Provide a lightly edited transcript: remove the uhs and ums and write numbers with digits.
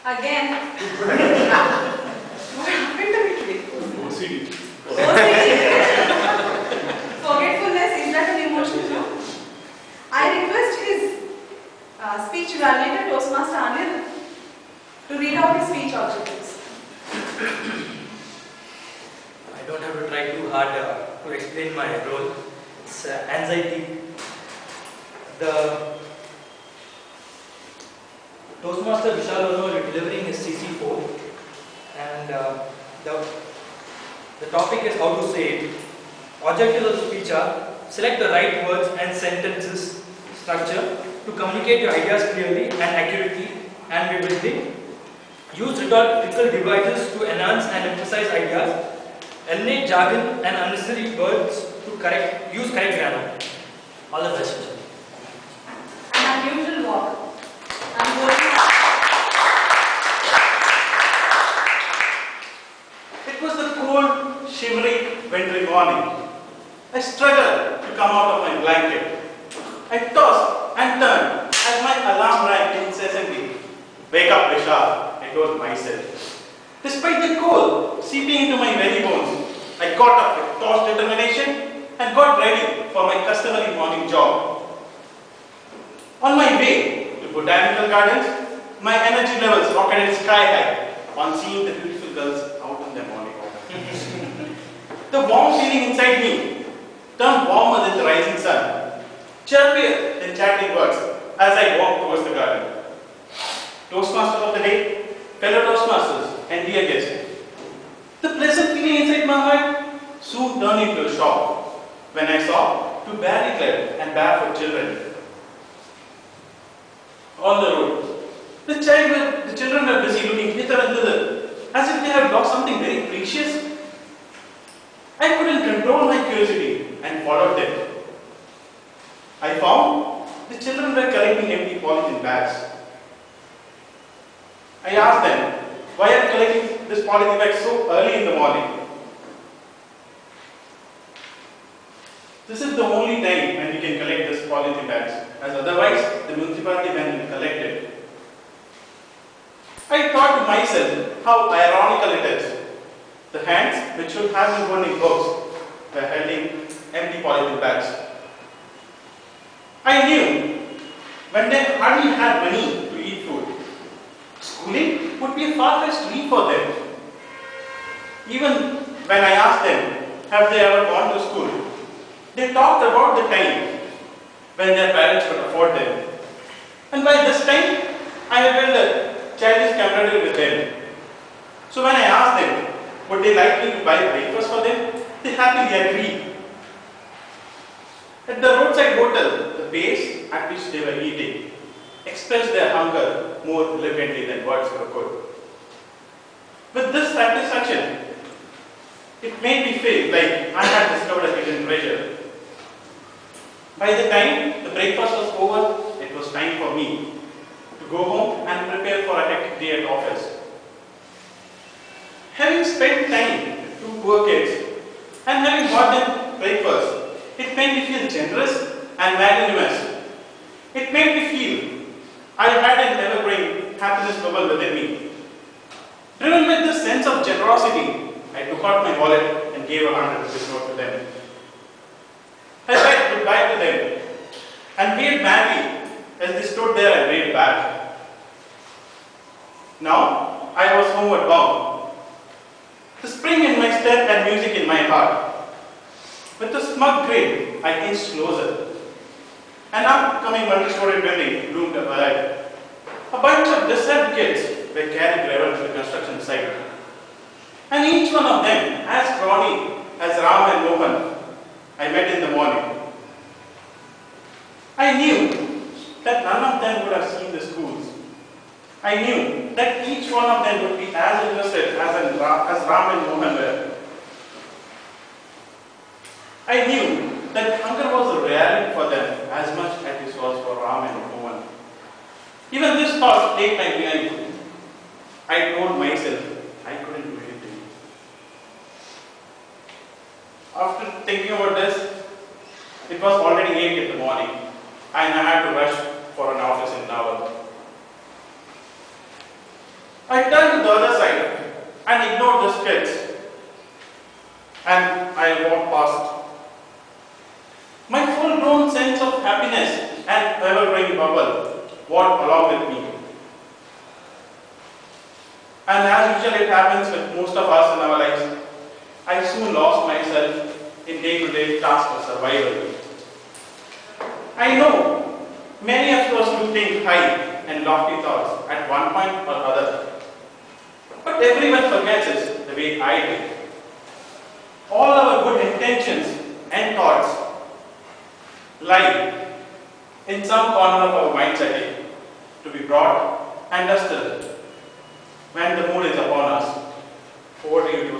Again. What happened to me today? OCD. Forgetfulness, is that an emotion? No? I request his speech evaluator, Toastmaster Anil, to read out his speech objectives. I don't have to try too hard to explain my role. It's anxiety. The Toastmaster Vishal Varma will be delivering his CC4, and the topic is how to say it. Objectives of the speech are: select the right words and sentences structure to communicate your ideas clearly and accurately and vividly. Use rhetorical devices to enhance and emphasize ideas. Eliminate jargon and unnecessary words to use correct grammar. All the best. An unusual walk. I'm going. It was the cold, shivering, wintry morning. I struggled to come out of my blanket. I tossed and turned as my alarm rang incessantly. Wake up, Vishal, I told myself. Despite the cold seeping into my very bones, I got up with torch determination and got ready for my customary morning jog. On my way to botanical gardens, my energy levels rocketed sky high on seeing the beautiful girls out in their morning walk. The warm feeling inside me turned warmer than the rising sun, chirpier than chattering birds as I walked towards the garden. Toastmaster of the day, fellow Toastmasters, and dear guests, the pleasant feeling inside my heart soon turned into a shock when I saw two barely clad and barefoot children on the road. The children were busy looking hither and thither as if they had lost something very precious. I couldn't control my curiosity and followed them. I found the children were collecting empty polythene bags. I asked them, why are you collecting this polythene bag so early in the morning? This is the only time when we can collect this polythene bags, as otherwise the municipality ban will collect it. I thought to myself how ironical it is. The hands which should have been holding books were holding empty polythene bags. I knew when they hardly had money to eat food, schooling would be a far-fetched dream for them. Even when I asked them, have they ever gone to school, they talked about the time when their parents could afford them. And by this time, I had built a childish camaraderie with them. So when I asked them, would they like me to buy breakfast for them, they happily agreed. At the roadside hotel, the pace at which they were eating expressed their hunger more eloquently than words ever could. With this satisfaction, it made me feel like I had discovered a hidden treasure. By the time the breakfast was over, it was time for me to go home and prepare for a hectic day at office. Having spent time with two poor kids and having bought them breakfast, it made me feel generous and magnanimous. It made me feel I had an ever-growing happiness bubble within me. Driven with this sense of generosity, I took out my wallet and gave a 100 rupees note to them. I said goodbye to them and waved madly as they stood there and waved back. Now I was homeward bound. The spring in my step and music in my heart. With a smug grin, I inched closer. An upcoming multi-story building loomed up ahead. A bunch of disturbed kids were carried driven to the construction site. And each one of them, as brawny as Ram and Mohan, I met in the morning. I knew that none of them would have seen the schools. I knew that each one of them would be as interested as Ram and Mohan were. I knew that hunger was a reality for them as much as it was for Ram and Mohan. Even this thought take time behind. I told myself I couldn't do anything. After thinking about this, it was already 8 in the morning and I had to rush for an office in Tower. ever-growing bubble walked along with me. And as usually it happens with most of us in our lives, I soon lost myself in day-to-day tasks of survival. I know many of us do think high and lofty thoughts at one point or other. But everyone forgets it the way I do. All our good intentions and thoughts lie in some corner of our mind setting to be brought and dusted when the mood is upon us. Over to you.